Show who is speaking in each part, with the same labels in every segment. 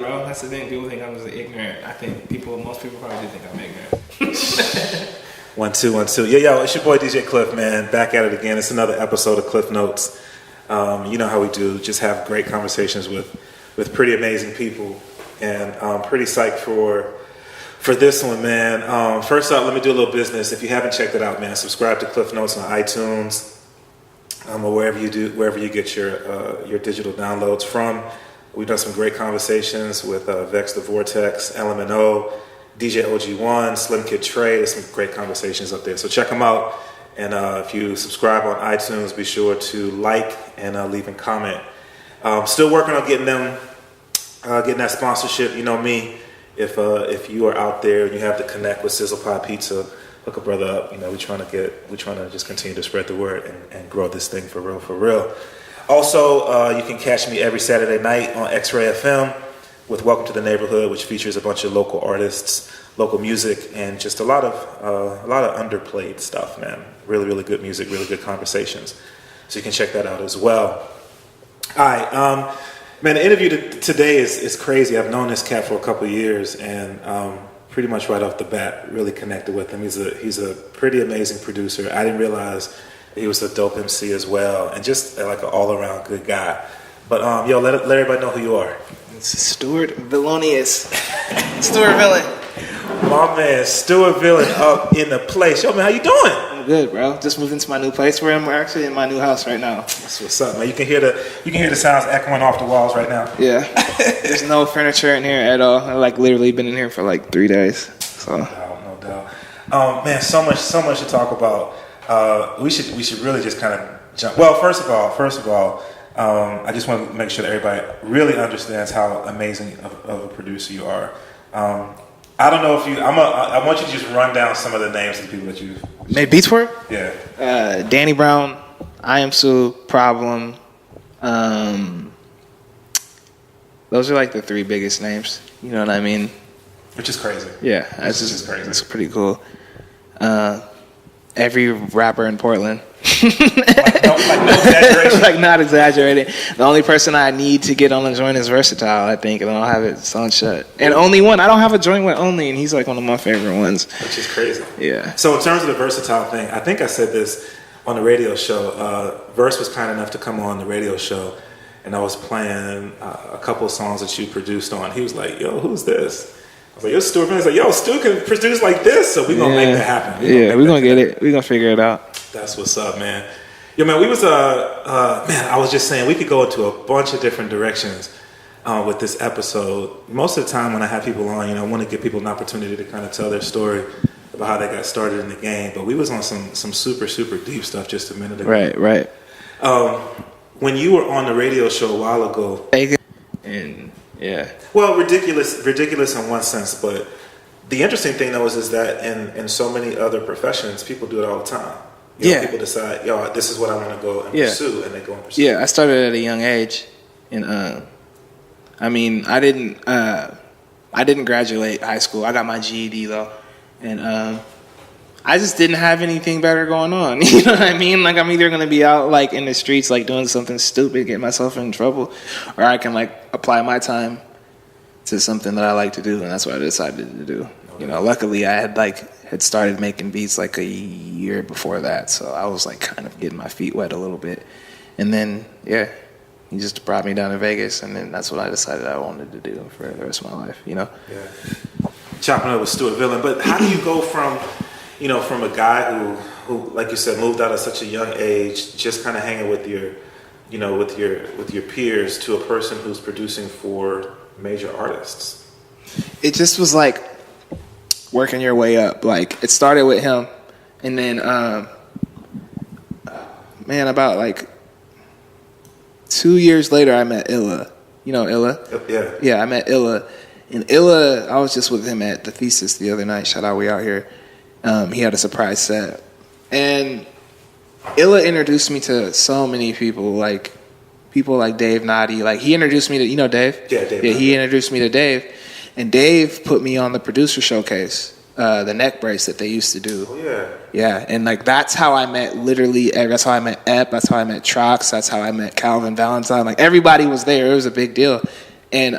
Speaker 1: Bro, that's the thing. People think I'm just ignorant. I think most people probably do think I'm ignorant.
Speaker 2: 1 2 1 2. Yeah, it's your boy DJ Klyph, man. Back at it again. It's another episode of Klyph Notes. You know how we do. Just have great conversations with pretty amazing people, and I'm pretty psyched for this one, man. First up, let me do a little business. If you haven't checked it out, man, subscribe to Klyph Notes on iTunes, or wherever you get your digital downloads from. We've done some great conversations with Vex the Vortex, LMNO, DJ OG1, Slim Kid Trey. There's some great conversations up there. So check them out. And if you subscribe on iTunes, be sure to like and leave a comment. Still working on getting that sponsorship. You know me. If you are out there and you have to connect with Sizzle Pie Pizza, hook a brother up. You know, we're trying to just continue to spread the word and grow this thing for real. Also, you can catch me every Saturday night on X-Ray FM with Welcome to the Neighborhood, which features a bunch of local artists, local music, and just a lot of underplayed stuff, man. Really good music, really good conversations. So you can check that out as well. All right, man. The interview today is crazy. I've known this cat for a couple of years, and pretty much right off the bat, really connected with him. He's a pretty amazing producer. I didn't realize he was a dope MC as well, and just like an all-around good guy. But let everybody know who you are.
Speaker 1: It's Stewart Villainius. Stewart Villain.
Speaker 2: My man, Stewart Villain up in the place. Yo, man, how you doing?
Speaker 1: I'm good, bro. Just moved into my new place. We're actually in my new house right now.
Speaker 2: That's what's up, man. You can hear the sounds echoing off the walls right now.
Speaker 1: Yeah. There's no furniture in here at all. I've literally been in here for 3 days. So.
Speaker 2: No doubt. Man, so much to talk about. We should really just kind of jump. Well, first of all, I just want to make sure that everybody really understands how amazing of a producer you are. I don't know if you. I want you to just run down some of the names of the people that you've
Speaker 1: made beats for.
Speaker 2: Yeah.
Speaker 1: Danny Brown, I Am Sue, Problem. Those are the 3 biggest names. You know what I mean?
Speaker 2: Which is crazy.
Speaker 1: Yeah,
Speaker 2: that's just crazy.
Speaker 1: It's pretty cool. Every rapper in Portland.
Speaker 2: No exaggeration.
Speaker 1: Not exaggerating. The only person I need to get on a joint is Versatile, I think, and I don't have it on shut. And Only One. I don't have a joint with Only, and he's one of my favorite ones.
Speaker 2: Which is crazy.
Speaker 1: Yeah.
Speaker 2: So in terms of the Versatile thing, I think I said this on the radio show. Verse was kind enough to come on the radio show, and I was playing a couple of songs that you produced on. He was like, "Yo, who's this?" I was like, yo, Stewart. He's like, yo, Stu can produce like this, so we're going to make that happen.
Speaker 1: We're going to get it. We're going to figure it out.
Speaker 2: That's what's up, man. Yo, man, we was, man, I was just saying, we could go into a bunch of different directions with this episode. Most of the time when I have people on, I want to give people an opportunity to kind of tell their story about how they got started in the game. But we was on some super, super deep stuff just a minute ago.
Speaker 1: Right.
Speaker 2: When you were on the radio show a while ago.
Speaker 1: And... yeah.
Speaker 2: Well, ridiculous in one sense, but the interesting thing though is that in so many other professions, people do it all the time. People decide, yo, this is what I want to go and pursue, and they go and pursue.
Speaker 1: Yeah, I started at a young age, and I didn't graduate high school. I got my GED though, and I just didn't have anything better going on. You know what I mean? I'm either gonna be out in the streets doing something stupid, get myself in trouble, or I can apply my time to something that I like to do, and that's what I decided to do. Luckily I had started making beats a year before that, so I was kind of getting my feet wet a little bit, and then he just brought me down to Vegas, and then that's what I decided I wanted to do for the rest of my life. Yeah.
Speaker 2: Chopping up with Stewart Villain, but how do you go from a guy who, like you said, moved out at such a young age, just kind of hanging with your peers, to a person who's producing for major artists?
Speaker 1: It just was working your way up. It started with him, and then, about 2 years later, I met Illa. You know Illa?
Speaker 2: Yeah.
Speaker 1: Yeah, I met Illa. And Illa, I was just with him at the Thesis the other night. Shout out, we out here. He had a surprise set, and Illa introduced me to so many people, people like Dave Noddy. He introduced me to Dave.
Speaker 2: Yeah, Dave.
Speaker 1: Yeah, he introduced me to Dave, and Dave put me on the producer showcase, the neck brace that they used to do.
Speaker 2: Oh yeah.
Speaker 1: Yeah, and that's how I met. Literally, that's how I met Ep. That's how I met Trox. That's how I met Calvin Valentine. Everybody was there. It was a big deal, and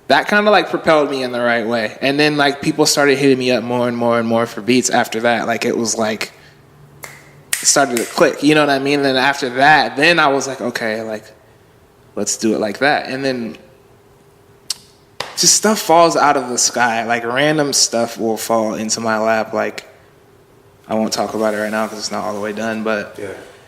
Speaker 1: that kind of like propelled me in the right way. And then like people started hitting me up more and more and more for beats after that. Like it was like, it started to click, you know what I mean? And then after that, then I was like, okay, like, let's do it like that. And then just stuff falls out of the sky. Like random stuff will fall into my lap. Like, I won't talk about it right now because it's not all the way done, but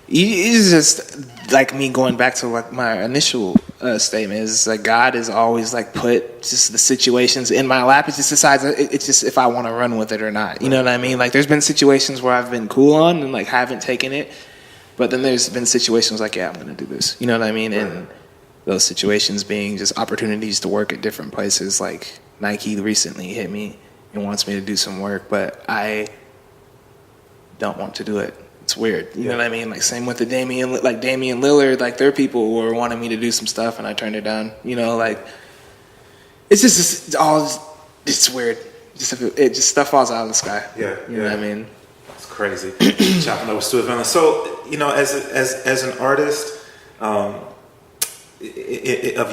Speaker 1: it's just like me going back to like my initial statement is like God is always like put just the situations in my lap. It just decides it's just if I want to run with it or not. You know what I mean? Like there's been situations where I've been cool on and like haven't taken it, but then there's been situations like, yeah, I'm gonna do this. You know what I mean? And those situations being just opportunities to work at different places. Like Nike recently hit me and wants me to do some work, but I don't want to do it. It's weird. You know what I mean? Like same with the Damian Lillard, like their people were wanting me to do some stuff and I turned it down. You know, like it's just it's weird. It just stuff falls out of the sky. Yeah. You know what I mean?
Speaker 2: It's crazy. Chopping up with Stewart Villain. So, you know, as an artist of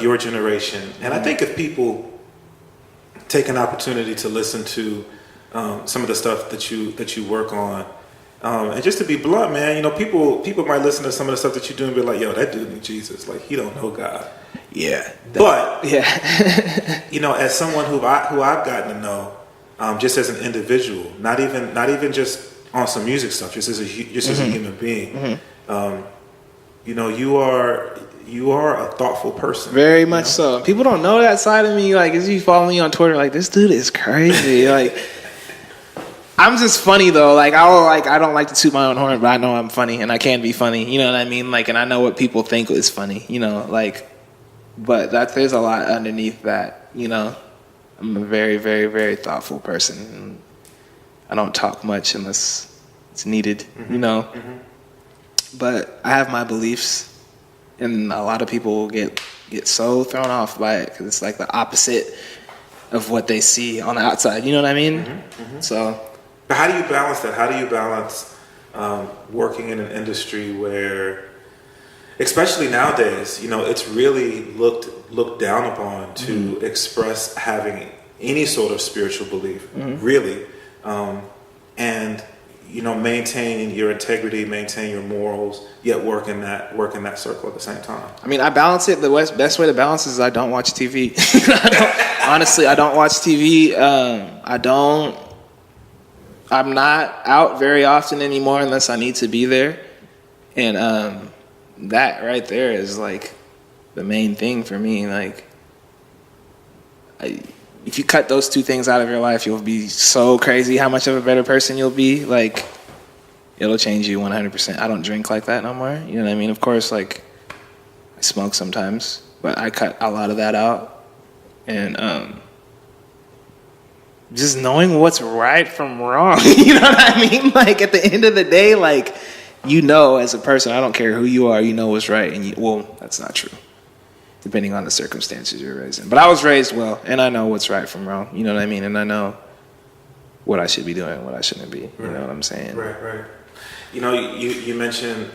Speaker 2: your generation, and I think if people take an opportunity to listen to some of the stuff that you work on, and just to be blunt, man, you know, people might listen to some of the stuff that you do and be like, yo, that dude knew Jesus. Like, he don't know God.
Speaker 1: Yeah.
Speaker 2: But, you know, as someone who I've gotten to know, just as an individual, not even just on some music stuff, just as a human being, you know, you are a thoughtful person.
Speaker 1: Very much so. People don't know that side of me. Like, as you follow me on Twitter, like, this dude is crazy. Like, I'm just funny though. Like I don't like to toot my own horn, but I know I'm funny and I can be funny. You know what I mean? Like, and I know what people think is funny. You know, like, but there's a lot underneath that. You know, I'm a very, very, very thoughtful person. And I don't talk much unless it's needed. You know, but I have my beliefs, and a lot of people get so thrown off by it because it's like the opposite of what they see on the outside. You know what I mean? So.
Speaker 2: But how do you balance that? How do you balance working in an industry where, especially nowadays, you know, it's really looked down upon to express having any sort of spiritual belief, really, and you know, maintain your integrity, maintain your morals, yet work in that circle at the same time.
Speaker 1: I mean, I balance it. The best way to balance is I don't watch TV. Honestly, I don't watch TV. I'm not out very often anymore unless I need to be there. And that right there is like the main thing for me. Like, if you cut those two things out of your life, you'll be so crazy how much of a better person you'll be. Like, it'll change you 100%. I don't drink like that no more. You know what I mean? Of course, like, I smoke sometimes, but I cut a lot of that out. And just knowing what's right from wrong. You know what I mean? Like, at the end of the day, like, you know, as a person, I don't care who you are, you know what's right. And well, that's not true, depending on the circumstances you're raised in. But I was raised well, and I know what's right from wrong. You know what I mean? And I know what I should be doing, what I shouldn't be. You know what I'm saying?
Speaker 2: Right. You know, you mentioned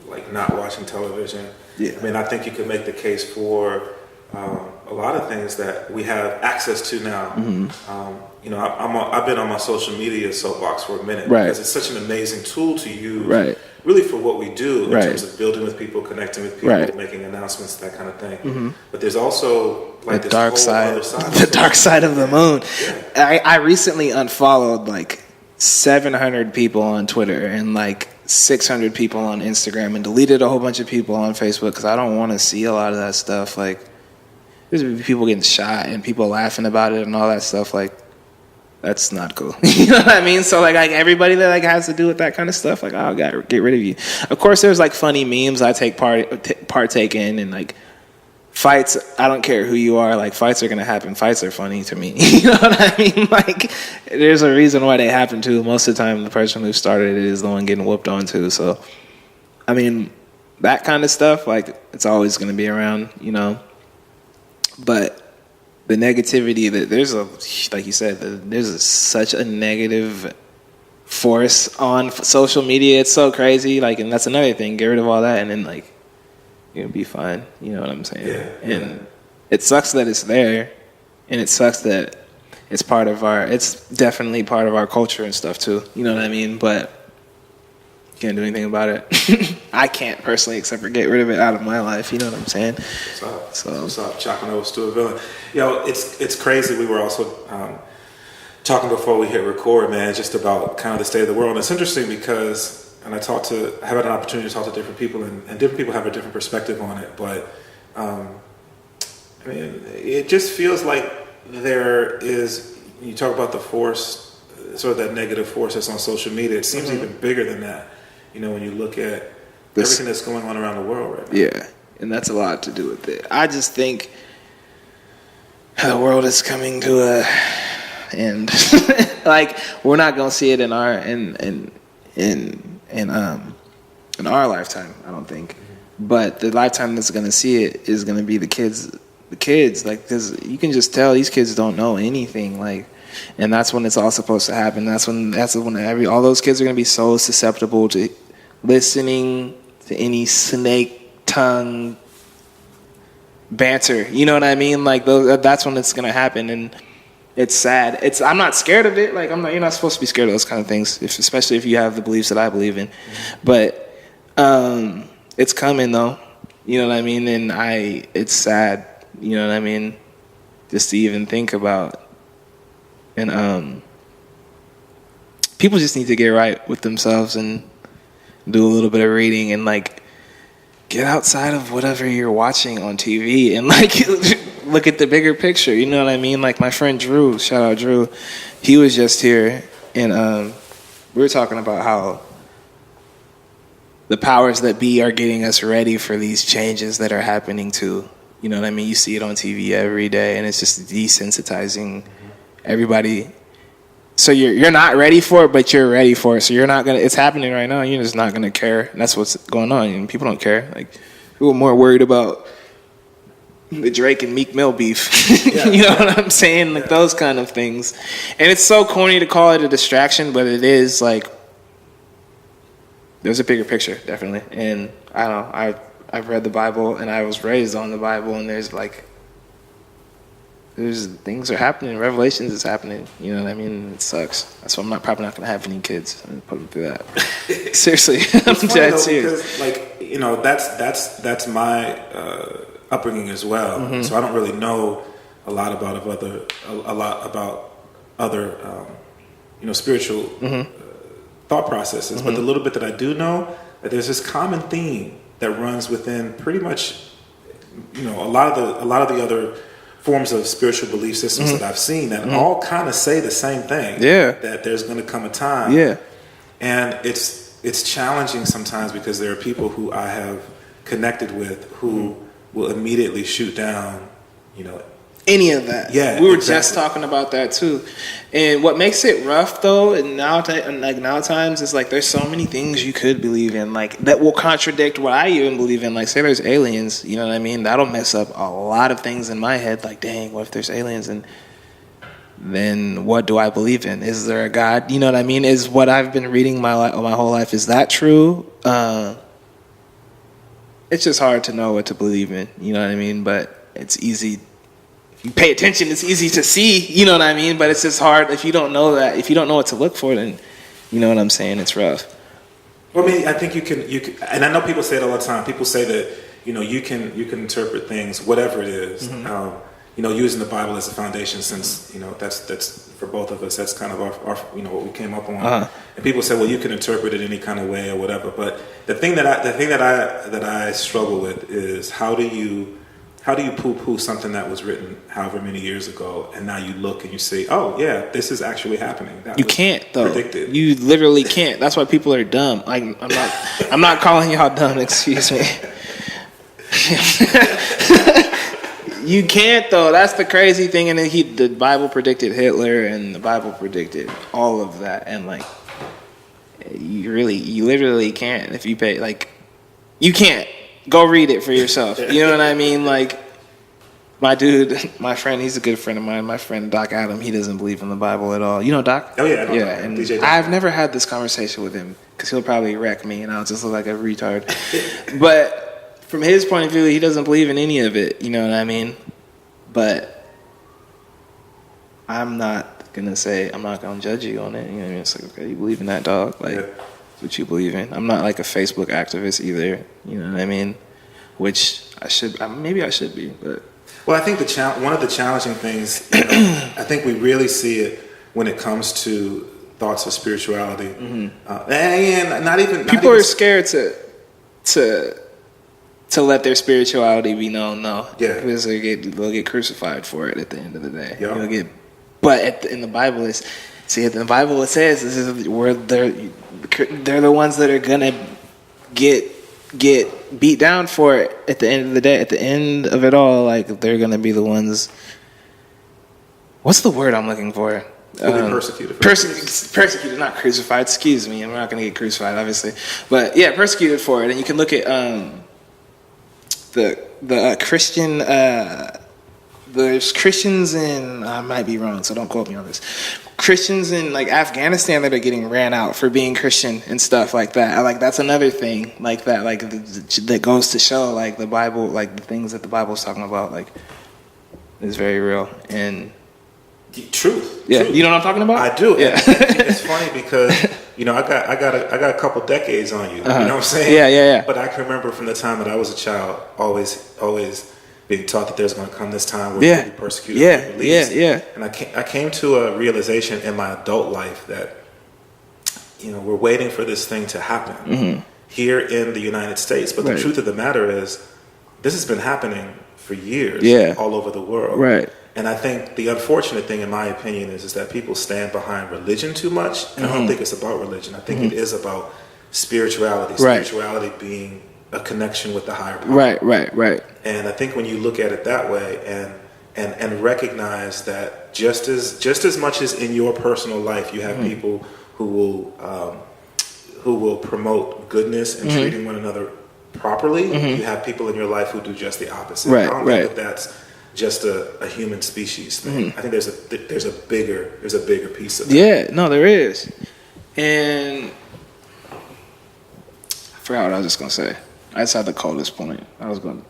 Speaker 2: like not watching television. Yeah. I mean, I think you could make the case for a lot of things that we have access to now. You know, I've been on my social media soapbox for a minute because it's such an amazing tool to use, really for what we do in terms of building with people, connecting with people, making announcements, that kind of thing. But there's also like this
Speaker 1: dark
Speaker 2: whole
Speaker 1: side,
Speaker 2: other side,
Speaker 1: the dark side of the moon. I recently unfollowed like 700 people on Twitter and like 600 people on Instagram and deleted a whole bunch of people on Facebook because I don't want to see a lot of that stuff. Like, there's people getting shot and people laughing about it and all that stuff. Like, that's not cool. You know what I mean? So like everybody that like has to do with that kind of stuff, like, oh, God, get rid of you. Of course, there's like funny memes I partake in, and like fights. I don't care who you are. Like, fights are gonna happen. Fights are funny to me. You know what I mean? Like, there's a reason why they happen too. Most of the time, the person who started it is the one getting whooped on too. So, I mean, that kind of stuff, like, it's always gonna be around. You know. But the negativity that there's like you said, there's such a negative force on social media. It's so crazy. Like, and that's another thing. Get rid of all that, and then like you'll be fine. You know what I'm saying? And it sucks that it's there, and it sucks that it's definitely part of our culture and stuff too. You know what I mean? But you can't do anything about it. I can't personally, except for get rid of it out of my life. You know what I'm saying?
Speaker 2: What's up? Chopping over Stewart Villain. It's crazy. We were also talking before we hit record, man, just about kind of the state of the world. And it's interesting because, and I have had an opportunity to talk to different people, and different people have a different perspective on it. But it just feels like there is. You talk about the force, sort of that negative force that's on social media. It seems even bigger than that. When you look at everything that's going on around the world right now.
Speaker 1: Yeah, and that's a lot to do with it. I just think the world is coming to a end. Like, we're not gonna see it in our lifetime, I don't think. But the lifetime that's gonna see it is gonna be the kids. Like, because you can just tell these kids don't know anything. Like, and that's when it's all supposed to happen. That's when all those kids are gonna be so susceptible to listening to any snake tongue banter. You know what I mean? Like, that's when it's gonna happen, and it's sad. I'm not scared of it. Like, you're not supposed to be scared of those kind of things, especially if you have the beliefs that I believe in. But it's coming though. You know what I mean? And it's sad. You know what I mean? Just to even think about. And people just need to get right with themselves and do a little bit of reading and, like, get outside of whatever you're watching on TV and, like, look at the bigger picture. You know what I mean? Like, my friend Drew, shout out Drew, he was just here, and we were talking about how the powers that be are getting us ready for these changes that are happening too. You know what I mean? You see it on TV every day, and it's just desensitizing everybody. So you're not ready for it, but you're ready for it. So you're not gonna. It's happening right now. You're just not gonna care. And that's what's going on. And people don't care. Like, people are more worried about the Drake and Meek Mill beef. Yeah. You know what I'm saying? Like, those kind of things. And it's so corny to call it a distraction, but it is. Like, there's a bigger picture, definitely. And I don't know. I've read the Bible, and I was raised on the Bible, and there's things are happening. Revelations is happening. You know what I mean? It sucks. That's why I'm probably not going to have any kids. I'm put them through that. Seriously, I'm dead serious.
Speaker 2: Because, that's my upbringing as well. Mm-hmm. So I don't really know a lot about other spiritual thought processes. Mm-hmm. But the little bit that I do know, that there's this common theme that runs within pretty much, a lot of the other forms of spiritual belief systems that I've seen that all kind of say the same thing. Yeah. That there's going to come a time. Yeah. And it's challenging sometimes because there are people who I have connected with who will immediately shoot down,
Speaker 1: any of that. Yeah, we were just talking about that too. And what makes it rough though, and now times, is like there's so many things you could believe in, like, that will contradict what I even believe in. Like, say there's aliens, you know what I mean? That'll mess up a lot of things in my head. Like, dang, what if there's aliens? And then what do I believe in? Is there a God? You know what I mean? Is what I've been reading my whole life, is that true? It's just hard to know what to believe in. You know what I mean? But it's easy. You pay attention, it's easy to see, you know what I mean? But it's just hard if you don't know that. If you don't know what to look for, then you know what I'm saying, it's rough.
Speaker 2: Well, I mean, I think you can, and I know people say it all the time. People say that, you can interpret things, whatever it is, using the Bible as a foundation, since, that's for both of us, that's kind of our what we came up on. Uh-huh. And people say, well, you can interpret it any kind of way or whatever. But the thing that I struggle with is how do you poo-poo something that was written however many years ago, and now you look and you say, oh yeah, this is actually happening. You
Speaker 1: can't though. Predicted. You literally can't. That's why people are dumb. I'm not calling y'all dumb. Excuse me. You can't though. That's the crazy thing. And then the Bible predicted Hitler, and the Bible predicted all of that. And you literally can't. If you pay, you can't. Go read it for yourself. You know what I mean? Like, my friend, he's a good friend of mine. My friend Doc Adam, he doesn't believe in the Bible at all. You know Doc?
Speaker 2: Oh yeah,
Speaker 1: yeah. And I've never had this conversation with him because he'll probably wreck me, and I'll just look like a retard. But from his point of view, he doesn't believe in any of it. You know what I mean? but I'm not gonna judge you on it. You know what I mean? It's like, okay, you believe in that, dog. Like, that's what you believe in. I'm not like a Facebook activist either. You know what I mean? Which maybe I should be, but.
Speaker 2: Well, I think one of the challenging things, you know, I think we really see it when it comes to thoughts of spirituality, and not even
Speaker 1: people are scared to let their spirituality be known. No, because they'll get crucified for it at the end of the day.
Speaker 2: Yep.
Speaker 1: In the Bible in the Bible it says this is where they're the ones that are gonna get beat down for it at the end of the day. At the end of it all, like they're gonna be the ones. What's the word I'm looking for?
Speaker 2: Persecuted.
Speaker 1: Persecuted, not crucified. Excuse me. I'm not gonna get crucified, obviously, but yeah, persecuted for it. And you can look at the Christian. There's Christians in, I might be wrong, so don't quote me on this. Christians in like Afghanistan that are getting ran out for being Christian and stuff like that. Like that's another thing like that, like that goes to show like the Bible, like the things that the Bible's talking about, like is very real and
Speaker 2: truth.
Speaker 1: Yeah,
Speaker 2: truth.
Speaker 1: You know what I'm talking about?
Speaker 2: I do.
Speaker 1: Yeah.
Speaker 2: It's funny because you know I got a couple decades on you. You know what I'm saying?
Speaker 1: Yeah.
Speaker 2: But I can remember from the time that I was a child, always being taught that there's going to come this time where you'll be persecuted.
Speaker 1: Yeah.
Speaker 2: And I came to a realization in my adult life that, you know, we're waiting for this thing to happen here in the United States. But the truth of the matter is, this has been happening for years all over the world.
Speaker 1: Right.
Speaker 2: And I think the unfortunate thing, in my opinion, is that people stand behind religion too much. And I don't think it's about religion. I think it is about spirituality. Spirituality being a connection with the higher power.
Speaker 1: Right.
Speaker 2: And I think when you look at it that way and recognize that just as much as in your personal life you have people who will promote goodness and treating one another properly, you have people in your life who do just the opposite. I don't think that that's just a human species thing. I think there's a bigger piece of it.
Speaker 1: Yeah, no, there is. And I forgot what I was just gonna say. I just had the coldest point. I was going to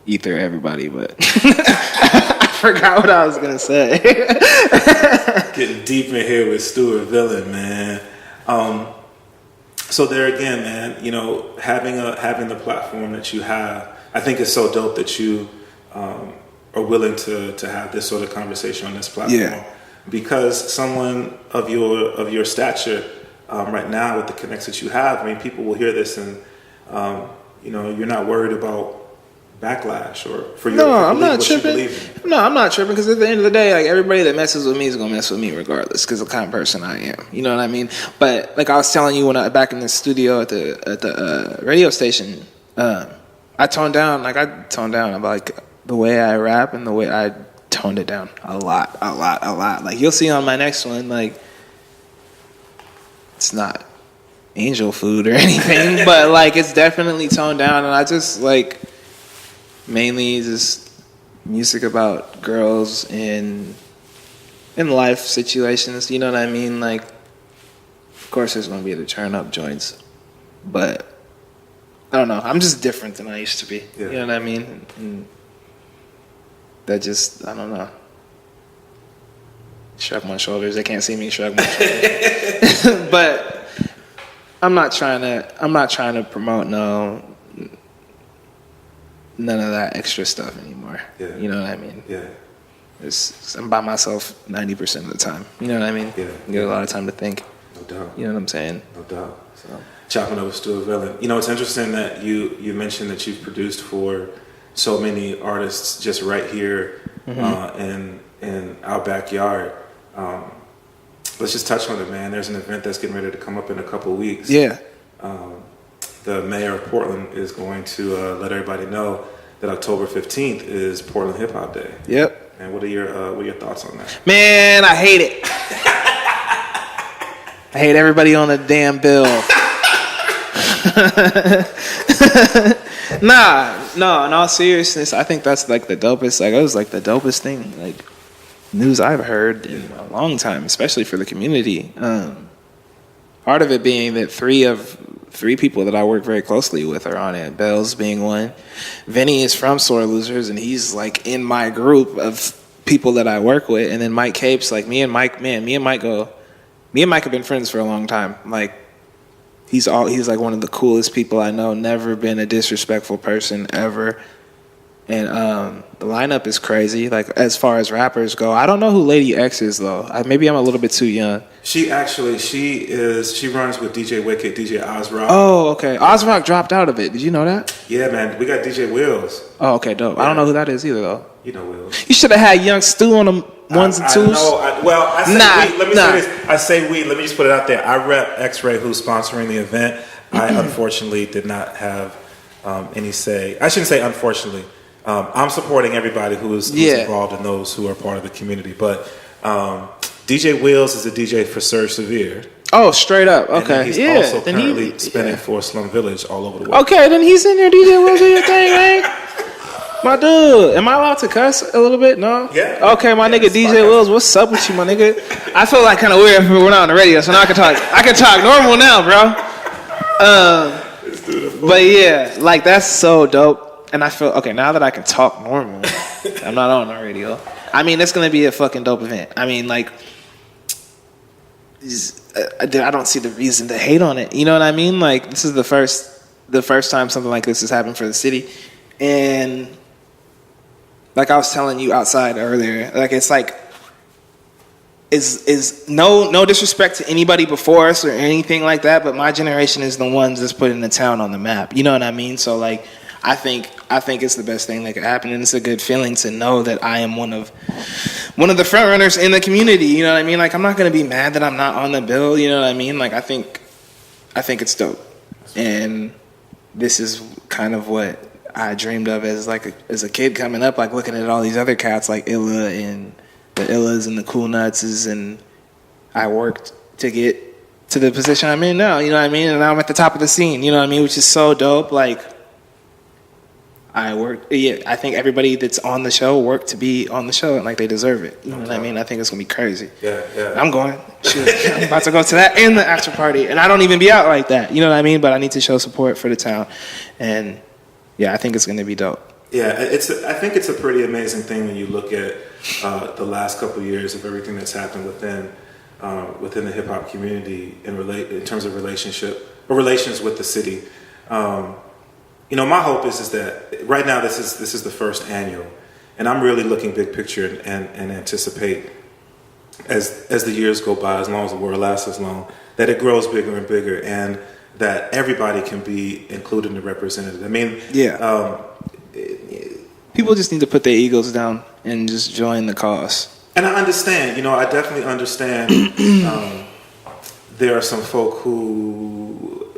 Speaker 1: ether everybody, but I forgot what I was going to say.
Speaker 2: Getting deep in here with Stewart Villain, man. So there again, man, you know, having the platform that you have, I think it's so dope that you are willing to have this sort of conversation on this platform.
Speaker 1: Yeah.
Speaker 2: Because someone of your stature right now with the connects that you have, I mean, people will hear this and you know, you're not worried about backlash or for your
Speaker 1: No, I'm not tripping.
Speaker 2: You
Speaker 1: No, I'm not tripping because at the end of the day, like everybody that messes with me is gonna mess with me regardless because of the kind of person I am. You know what I mean? But like I was telling you when I back in the studio at the radio station, I toned down about like the way I rap and the way I toned it down a lot. Like you'll see on my next one, like it's not angel food or anything, but like it's definitely toned down, and I just like mainly just music about girls in life situations, you know what I mean? Like of course there's gonna be the turn up joints, but I don't know, I'm just different than I used to be. You know what I mean? And that just, I don't know, shrug my shoulders. They can't see me shrug my shoulders. But I'm not trying to promote none of that extra stuff anymore. Yeah. You know what I mean? Yeah. I'm by myself 90% of the time. You know what I mean? Yeah. You get a lot of time to think.
Speaker 2: No doubt.
Speaker 1: You know what I'm saying?
Speaker 2: No doubt. So, chopping over Stewart Villain. You know, it's interesting that you mentioned that you've produced for so many artists just right here in our backyard. Let's just touch on it, man. There's an event that's getting ready to come up in a couple of weeks. Yeah. The mayor of Portland is going to let everybody know that October 15th is Portland Hip Hop Day. Yep. And what are your thoughts on that?
Speaker 1: Man, I hate it. I hate everybody on the damn bill. No, in all seriousness, I think that's like the dopest. Like, it was like the dopest thing, like news I've heard in a long time, especially for the community. Part of it being that 3 of 3 people that I work very closely with are on it. Bells being one. Vinny is from Sore Losers, and he's like in my group of people that I work with. And then Mike Capes, like me and Mike have been friends for a long time. Like he's like one of the coolest people I know. Never been a disrespectful person ever. And the lineup is crazy. Like as far as rappers go, I don't know who Lady X is though. Maybe I'm a little bit too young.
Speaker 2: She runs with DJ Wicked, DJ Ozrock.
Speaker 1: Oh, okay. Ozrock dropped out of it. Did you know that?
Speaker 2: Yeah, man. We got DJ Wills.
Speaker 1: Oh, okay, dope. Yeah. I don't know who that is either though.
Speaker 2: You know Wills.
Speaker 1: You should have had Young Stu on them ones and twos.
Speaker 2: I say we. Let me just put it out there. I rep X-Ray, who's sponsoring the event. I unfortunately did not have any say. I shouldn't say unfortunately. I'm supporting everybody who's involved in those who are part of the community. But DJ Wills is a DJ for Serge Severe.
Speaker 1: Oh, straight up. Okay.
Speaker 2: And he's also currently spinning for Slum Village all over the world.
Speaker 1: Okay, then he's in there. DJ Wills, do your thing, man. My dude, am I allowed to cuss a little bit? No?
Speaker 2: Yeah.
Speaker 1: Okay, my nigga DJ Wills, what's up with you, my nigga? I feel like kind of weird if we're not on the radio, so now I can talk normal now, bro. But yeah, like that's so dope. And I feel, okay, now that I can talk normal, I'm not on the radio. I mean, it's going to be a fucking dope event. I mean, like, I don't see the reason to hate on it. You know what I mean? Like, this is the first time something like this has happened for the city. And like I was telling you outside earlier, like, it's like, is no disrespect to anybody before us or anything like that, but my generation is the ones that's putting the town on the map. You know what I mean? So, like, I think it's the best thing that could happen, and it's a good feeling to know that I am one of the front runners in the community. You know what I mean? Like, I'm not gonna be mad that I'm not on the bill. You know what I mean? Like, I think it's dope, and this is kind of what I dreamed of as a kid coming up, like looking at all these other cats like Illa and the Illas and the Cool Nutses, and I worked to get to the position I'm in now. You know what I mean? And now I'm at the top of the scene. You know what I mean? Which is so dope. Like, I think everybody that's on the show worked to be on the show, and like they deserve it. You know what I mean? I think it's gonna be crazy.
Speaker 2: Yeah.
Speaker 1: I'm going. Shoot, I'm about to go to that and the after party, and I don't even be out like that. You know what I mean? But I need to show support for the town, and yeah, I think it's gonna be dope.
Speaker 2: Yeah, I think it's a pretty amazing thing when you look at the last couple of years of everything that's happened within the hip hop community in terms of relations with the city. You know, my hope is that right now this is the first annual, and I'm really looking big picture and anticipate as the years go by, as long as the world lasts as long, that it grows bigger and bigger, and that everybody can be included and represented. I mean,
Speaker 1: people just need to put their egos down and just join the cause.
Speaker 2: And I understand. You know, I definitely understand. There are some folk who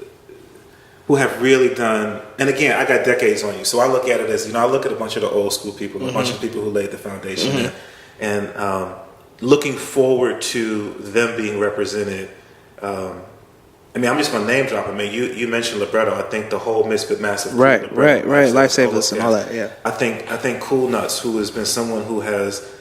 Speaker 2: have really done, and again, I got decades on you, so I look at it as, you know, I look at a bunch of the old school people, a bunch of people who laid the foundation, and looking forward to them being represented. I mean, I'm just going to name drop. I mean, you mentioned Libretto. I think the whole Misfit Massive,
Speaker 1: right, Lifesavers and all that. Yeah,
Speaker 2: I think Cool Nuts, who has been someone who has,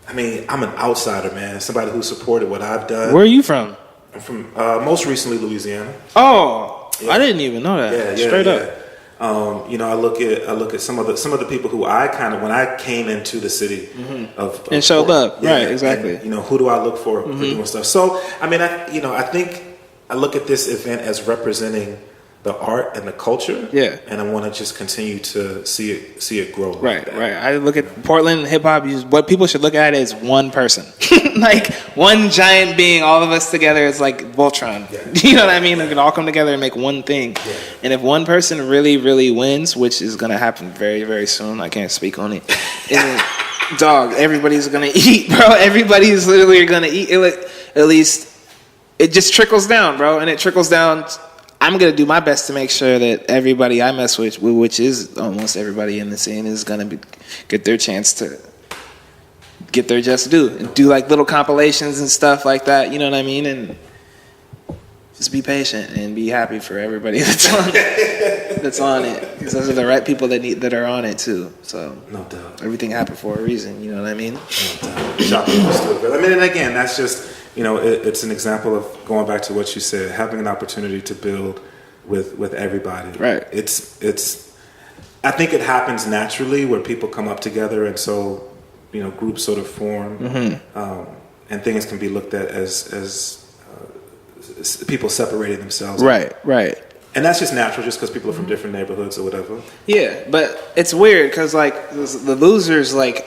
Speaker 2: I mean, I'm an outsider, man. Somebody who supported what I've done.
Speaker 1: Where are you from?
Speaker 2: I'm from most recently Louisiana.
Speaker 1: Oh. Yeah. I didn't even know that.
Speaker 2: Yeah,
Speaker 1: Straight up.
Speaker 2: You know, I look at some of the people who I kind of, when I came into the city of
Speaker 1: and showed up. Right, exactly.
Speaker 2: And, you know, who do I look for doing stuff? So, I mean, I think I look at this event as representing the art and the culture. Yeah. And I want to just continue to see it grow.
Speaker 1: Right. I look at Portland hip hop. What people should look at is one person, like one giant being. All of us together is like Voltron. Yeah. You know what I mean? We can all come together and make one thing. Yeah. And if one person really, really wins, which is gonna happen very, very soon, I can't speak on it. Dog, everybody's gonna eat, bro. Everybody's literally gonna eat. At least it just trickles down, bro, and it trickles down. I'm going to do my best to make sure that everybody I mess with, which is almost everybody in the scene, is going to get their chance to get their just due. And do like little compilations and stuff like that, you know what I mean? And just be patient and be happy for everybody that's on it. Because those are the right people that are on it too. So
Speaker 2: no doubt.
Speaker 1: Everything happened for a reason, you know what I mean?
Speaker 2: No doubt. I mean, and again, that's just, you know, it's an example of going back to what you said, having an opportunity to build with everybody.
Speaker 1: Right.
Speaker 2: It's I think it happens naturally where people come up together, and so groups sort of form, and things can be looked at as people separating themselves.
Speaker 1: Right.
Speaker 2: And that's just natural, just because people are from different neighborhoods or whatever.
Speaker 1: Yeah, but it's weird because like the losers, like,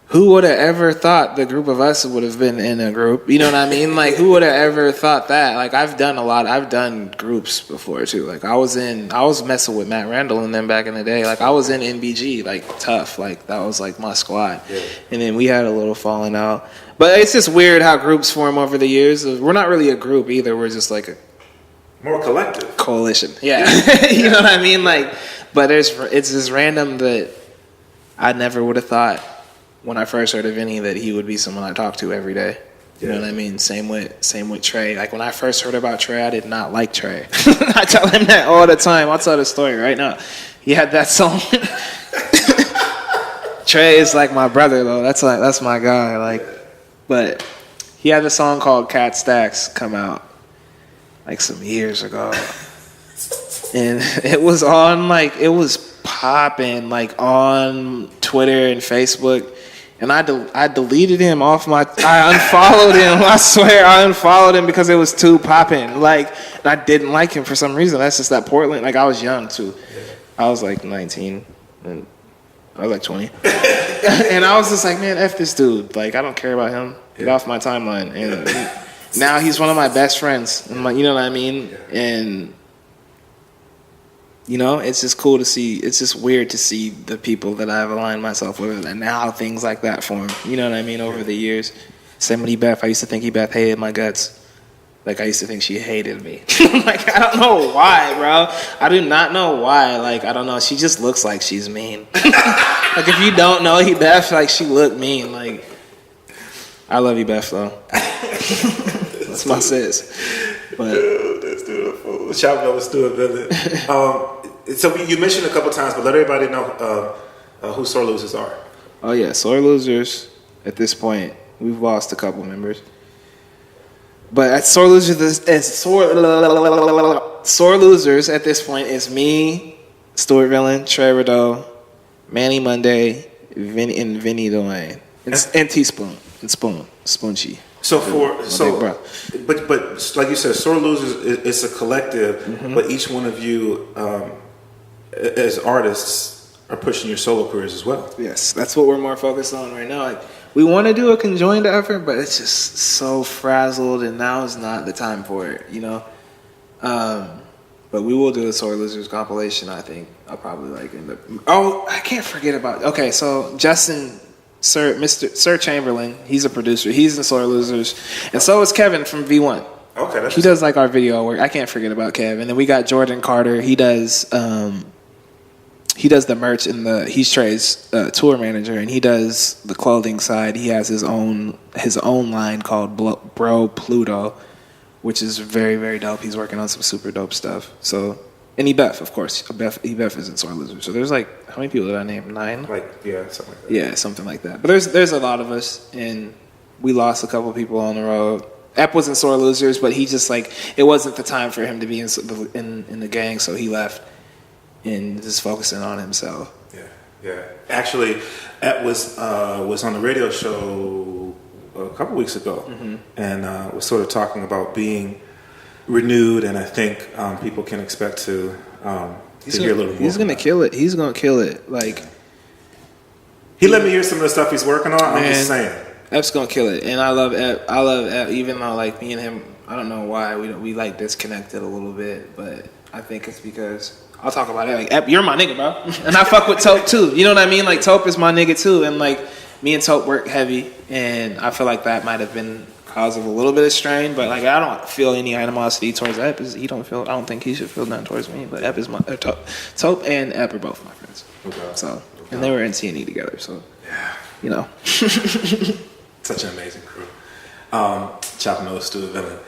Speaker 1: who would have ever thought the group of us would have been in a group? You know what I mean? Like, who would have ever thought that? Like, I've done groups before too. Like, I was messing with Matt Randall and them back in the day. Like, I was in NBG, like, tough. Like, that was like my squad. Yeah. And then we had a little falling out. But it's just weird how groups form over the years. We're not really a group either. We're just like a
Speaker 2: more collective
Speaker 1: coalition. Yeah. You know what I mean? Like, but it's just random that I never would have thought when I first heard of Vinny that he would be someone I talk to every day. You know what I mean? Same with Trey. Like, when I first heard about Trey, I did not like Trey. I tell him that all the time. I'll tell the story right now. He had that song. Trey is like my brother though. That's my guy. Like, but he had a song called Cat Stacks come out like some years ago. And it was popping like on Twitter and Facebook. And I deleted him off I unfollowed him. I swear I unfollowed him because it was too popping. Like, and I didn't like him for some reason. That's just that Portland. Like, I was young too. I was like 19 and I was like 20. And I was just like, man, F this dude. Like, I don't care about him. Get off my timeline. And now he's one of my best friends. And you know what I mean? And it's just cool to see. It's just weird to see the people that I've aligned myself with, and now things like that form. You know what I mean? Over the years, same with Beth. I used to think Beth hated my guts. Like, I used to think she hated me. Like, I don't know why, bro. I do not know why. Like, I don't know. She just looks like she's mean. Like, if you don't know Beth, like, she looked mean. Like, I love you, Beth, though. That's my sis. But
Speaker 2: that's beautiful. Shout out to Stewart Villain. So you mentioned a couple times, but let everybody know who Sore Losers are.
Speaker 1: Oh yeah, Sore Losers. At this point, we've lost a couple members, but at Sore Losers, Sore Losers at this point is me, Stewart Villain, Trey Rideau, Manny Monday, and Vinny Dwayne, and Teaspoon and Spoonchy.
Speaker 2: But like you said, Sore Losers is a collective, but each one of you, as artists, are pushing your solo careers as well.
Speaker 1: Yes, that's what we're more focused on right now. Like, we want to do a conjoined effort, but it's just so frazzled, and now is not the time for it, But we will do a Sore Losers compilation. I think I'll probably end up. Oh, I can't forget about. Okay, so Justin. Sir Chamberlain, he's a producer. He's in Sore Losers, and so is Kevin from V1.
Speaker 2: Okay,
Speaker 1: he does like our video work. I can't forget about Kevin. And then we got Jordan Carter. He does the merch and he's Trey's tour manager, and he does the clothing side. He has his own line called Bro Pluto, which is very, very dope. He's working on some super dope stuff. So. And Ebeth, of course. Ebeth is in Sore Losers. So there's like, how many people did I name? 9?
Speaker 2: Something like that.
Speaker 1: Yeah, something like that. But there's a lot of us, and we lost a couple people on the road. Ep was in Sore Losers, but he just it wasn't the time for him to be in the gang, so he left and just focusing on himself.
Speaker 2: Yeah. Actually, Ep was on the radio show a couple weeks ago, and was sort of talking about being renewed, and I think people can expect to hear a little more.
Speaker 1: He's gonna kill it. He's gonna kill it. Like,
Speaker 2: he let me hear some of the stuff he's working on. I'm just saying,
Speaker 1: Ep's gonna kill it, and I love Ep. I love Ep, even though like me and him, I don't know why we like disconnected a little bit, but I think it's because I'll talk about it. Like, Ep, you're my nigga, bro, and I fuck with Tope too. You know what I mean? Like, Tope is my nigga too, and like me and Tope work heavy, and I feel like that might have been cause of a little bit of strain, but like I don't feel any animosity towards Ep. I don't think he should feel none towards me. But Ep is my Tope and Ep are both my friends. Okay. So and they were in C&E together. So yeah,
Speaker 2: such an amazing crew. Chopping those Stewart Villain.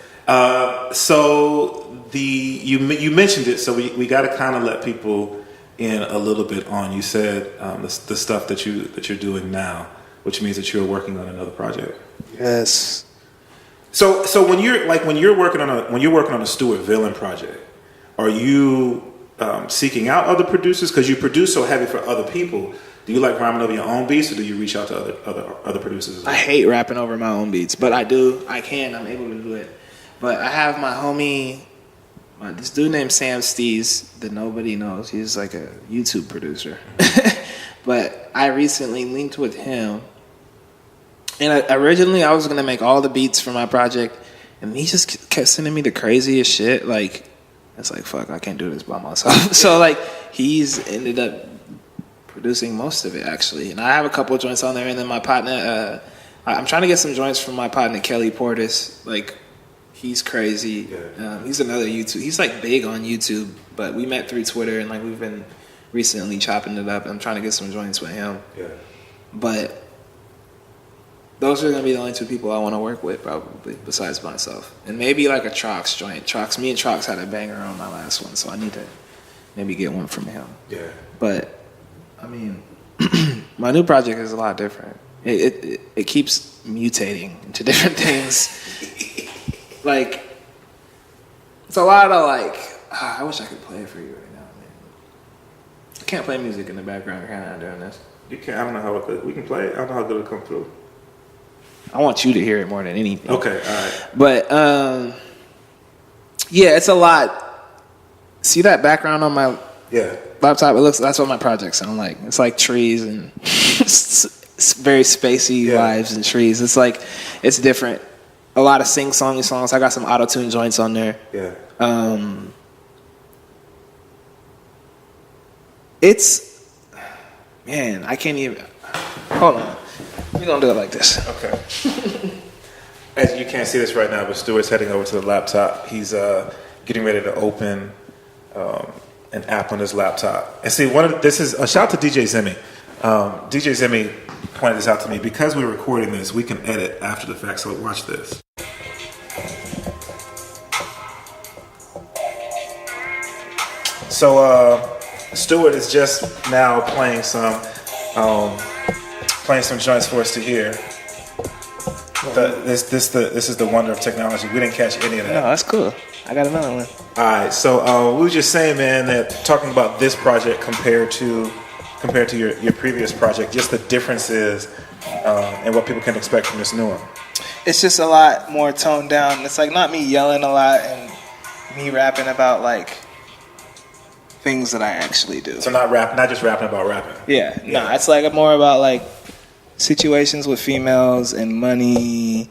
Speaker 2: So you mentioned it, so we got to kind of let people in a little bit on. You said the stuff that you're doing now, which means that you're working on another project.
Speaker 1: Yes. So
Speaker 2: when you're working on a Stewart Villain project, are you seeking out other producers? Because you produce so heavy for other people. Do you like rhyming over your own beats, or do you reach out to other producers as well?
Speaker 1: I hate rapping over my own beats, but I do. I'm able to do it. But I have my homie, this dude named Sam Stees that nobody knows. He's like a YouTube producer. But I recently linked with him. And originally I was going to make all the beats for my project. And he just kept sending me the craziest shit. Like, it's like, fuck, I can't do this by myself. So, like, he's ended up producing most of it, actually. And I have a couple of joints on there. And then my partner, I'm trying to get some joints from my partner, Kelly Portis. Like, he's crazy. Yeah. He's another YouTube. He's, like, big on YouTube. But we met through Twitter. And, like, we've been recently chopping it up. I'm trying to get some joints with him. Yeah. But those are going to be the only two people I want to work with, probably, besides myself. And maybe like a Trox joint. Me and Trox had a banger on my last one, so I need to maybe get one from him. Yeah. But, I mean, my new project is a lot different. It keeps mutating into different things. Like, it's a lot of like, I wish I could play it for you right now, man. I can't play music in the background kind of doing this.
Speaker 2: You can't. I don't know how good we can play it. I don't know how good it'll come through.
Speaker 1: I want you to hear it more than anything.
Speaker 2: Okay, all right.
Speaker 1: But yeah, it's a lot. See that background on my laptop? That's what my projects sound like. It's like trees and it's very spacey vibes and trees. It's like it's different. A lot of sing-songy songs. I got some auto-tune joints on there. Yeah. It's, man, I can't even. Hold on. We're going to do it like this.
Speaker 2: Okay. As you can't see this right now, but Stewart's heading over to the laptop. He's getting ready to open an app on his laptop. And see, this is a shout out to DJ Zimmy. DJ Zimmy pointed this out to me. Because we're recording this, we can edit after the fact. So watch this. So Stewart is just now playing some joints for us to hear. This is the wonder of technology. We didn't catch any of that.
Speaker 1: No, that's cool. I got another one.
Speaker 2: All right, so we were just saying, man, that talking about this project compared to your previous project, just the differences and what people can expect from this new one.
Speaker 1: It's just a lot more toned down. It's like not me yelling a lot and me rapping about like things that I actually do.
Speaker 2: So not just rapping about rapping.
Speaker 1: Yeah. No, it's like more about like situations with females and money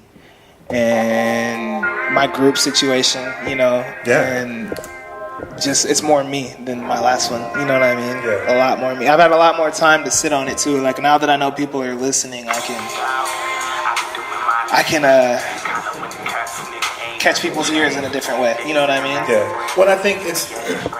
Speaker 1: and my group situation, you know. Yeah. And just it's more me than my last one. You know what I mean? Yeah. A lot more me. I've had a lot more time to sit on it too. Like now that I know people are listening, I can catch people's ears in a different way. You know what I mean?
Speaker 2: Yeah. Well, I think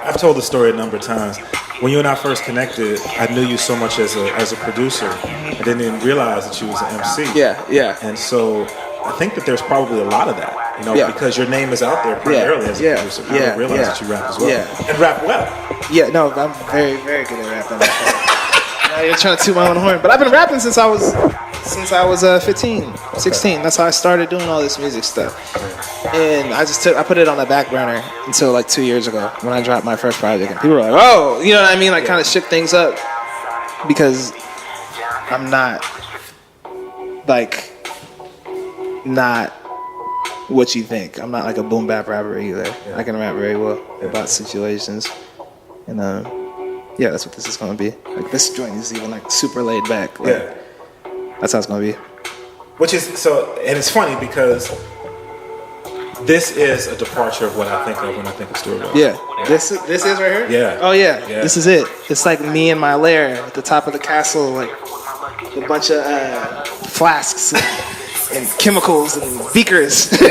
Speaker 2: I've told the story a number of times. When you and I first connected, I knew you so much as a producer. I didn't even realize that you was an MC.
Speaker 1: Yeah, yeah.
Speaker 2: And so I think that there's probably a lot of that, you know, because your name is out there primarily as a producer. I didn't realize that you rap as well. Yeah. And rap well. Yeah,
Speaker 1: no, I'm very, very good at rapping. You're trying to toot my own horn. But I've been rapping since I was 15, 16. That's how I started doing all this music stuff. And I put it on the back burner until like 2 years ago when I dropped my first project. And people were like, oh, you know what I mean? Like kind of shook things up because I'm not what you think. I'm not like a boom bap rapper either. Yeah. I can rap very well about situations. And yeah, that's what this is going to be. Like this joint is even like super laid back. Like, that's how it's going to be.
Speaker 2: Which is so, and it's funny because this is a departure of what I think of when I think of Stewart Villain.
Speaker 1: Yeah. This is right here?
Speaker 2: Yeah.
Speaker 1: Oh yeah. This is it. It's like me in my lair at the top of the castle, like a bunch of flasks and chemicals and beakers. You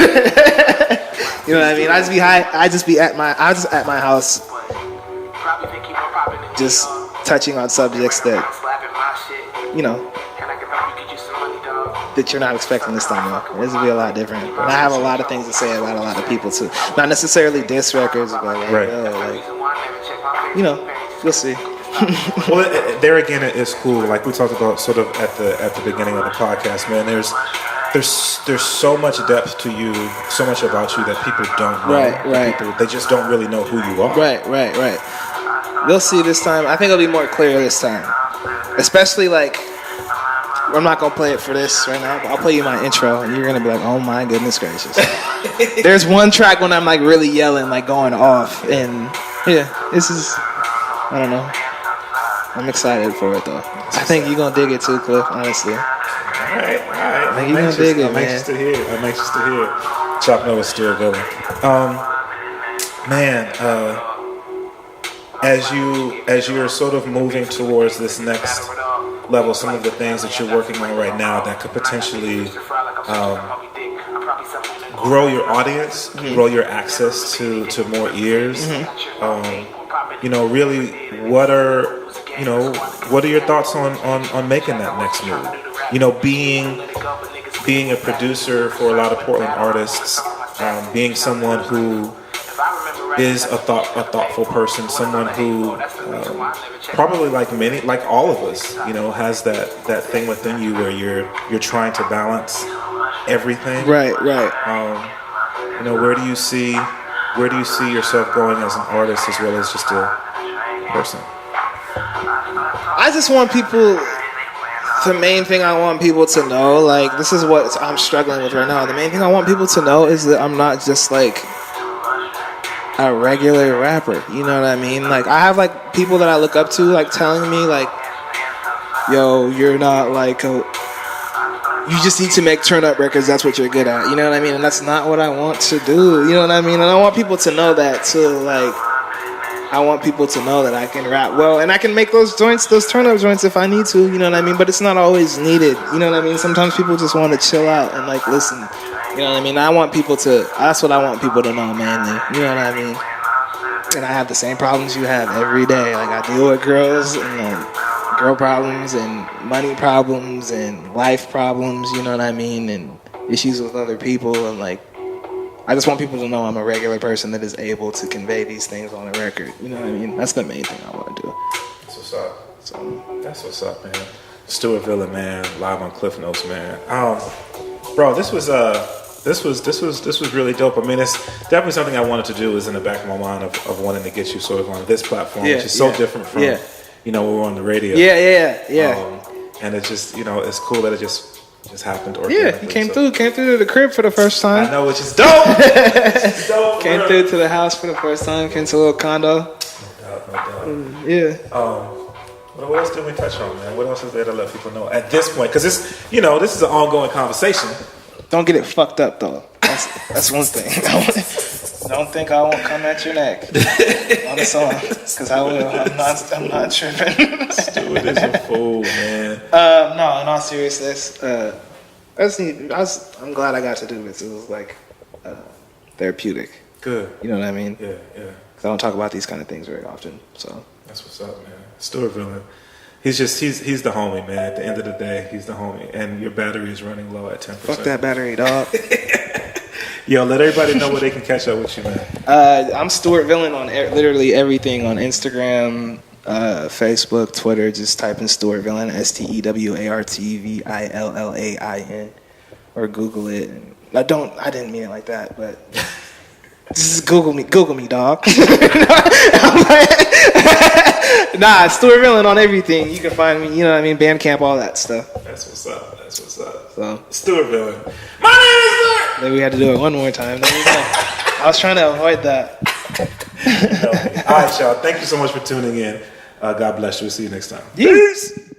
Speaker 1: know what I mean? I just be at my house, just touching on subjects that, you know, that you're not expecting this time. This will be a lot different. And I have a lot of things to say about a lot of people too. Not necessarily diss records, but like, you know, you'll see.
Speaker 2: Well, there again, it's cool. Like we talked about sort of at the beginning of the podcast, man. there's so much depth to you, so much about you that people don't know.
Speaker 1: Right.
Speaker 2: They just don't really know who you are.
Speaker 1: Right. They'll see this time. I think it'll be more clear this time. Especially like, I'm not gonna play it for this right now, but I'll play you my intro, and you're gonna be like, "Oh my goodness gracious!" There's one track when I'm like really yelling, like going off, and yeah, this is, I don't know. I'm excited for it though. I think you're gonna dig it too, Klyph. Honestly.
Speaker 2: All right.
Speaker 1: I think you're gonna dig it, man.
Speaker 2: I'm anxious to hear it. Chop Notes Stewart Villain. As you're sort of moving towards this next level, some of the things that you're working on right now that could potentially grow your audience, grow your access to more ears. Really, what are your thoughts on making that next move? Being a producer for a lot of Portland artists, being someone who is a thoughtful person, someone who probably like all of us, has that thing within you where you're trying to balance everything.
Speaker 1: Right.
Speaker 2: Where do you see yourself going as an artist as well as just a person?
Speaker 1: I just want people. The main thing I want people to know, like, this is what I'm struggling with right now. The main thing I want people to know is that I'm not just like a regular rapper. You know what I mean? Like, I have like people that I look up to, like, telling me like, "Yo, you're not like you just need to make turn up records. That's what you're good at." You know what I mean? And that's not what I want to do. You know what I mean? And I want people to know that too. Like, I want people to know that I can rap well, and I can make those turn up joints if I need to. You know what I mean? But it's not always needed. You know what I mean? Sometimes people just want to chill out and like listen. You know what I mean? That's what I want people to know mainly. You know what I mean? And I have the same problems you have every day. Like, I deal with girls and like girl problems and money problems and life problems. You know what I mean? And issues with other people, and like, I just want people to know I'm a regular person that is able to convey these things on a record. You know what I mean? That's the main thing I want to do.
Speaker 2: That's what's up. That's what's up, man. Stewart Villain, man, live on Klyph Notes, man. Bro, this was really dope. I mean, it's definitely something I wanted to do. Is in the back of my mind of wanting to get you sort of on this platform, which is so different from when we're on the radio.
Speaker 1: Yeah.
Speaker 2: And it's just it's cool that it just happened organically.
Speaker 1: Yeah, he came through to the crib for the first time.
Speaker 2: I know, which is dope.
Speaker 1: Came through to the house for the first time. Came to a little condo.
Speaker 2: No doubt.
Speaker 1: Yeah.
Speaker 2: What else did we touch on, man? What else is there to let people know at this point? Because this is an ongoing conversation.
Speaker 1: Don't get it fucked up, though. That's one thing. Don't think I won't come at your neck on the song, because I will. I'm not tripping.
Speaker 2: Stewart is a fool, man.
Speaker 1: No, in all seriousness, I'm glad I got to do this. It was like therapeutic.
Speaker 2: Good.
Speaker 1: You know what I mean?
Speaker 2: Yeah.
Speaker 1: Because I don't talk about these kind of things very often. So
Speaker 2: that's what's up, man. Stewart Villain. He's the homie, man. At the end of the day, he's the homie. And your battery is running low at 10%.
Speaker 1: Fuck that battery, dog.
Speaker 2: Yo, let everybody know where they can catch up with you, man.
Speaker 1: I'm Stewart Villain on literally everything, on Instagram, Facebook, Twitter. Just type in Stewart Villain, STEWARTVILLAIN, or Google it. I didn't mean it like that, but just Google me, dog. Nah, Stewart Villain on everything. You can find me, you know what I mean, Bandcamp, all that stuff.
Speaker 2: That's what's up.
Speaker 1: So
Speaker 2: Stewart Villain. My name is Stewart.
Speaker 1: Then we had to do it one more time. There you go. I was trying to avoid that.
Speaker 2: All right, y'all. Thank you so much for tuning in. God bless you. We'll see you next time.
Speaker 1: Peace.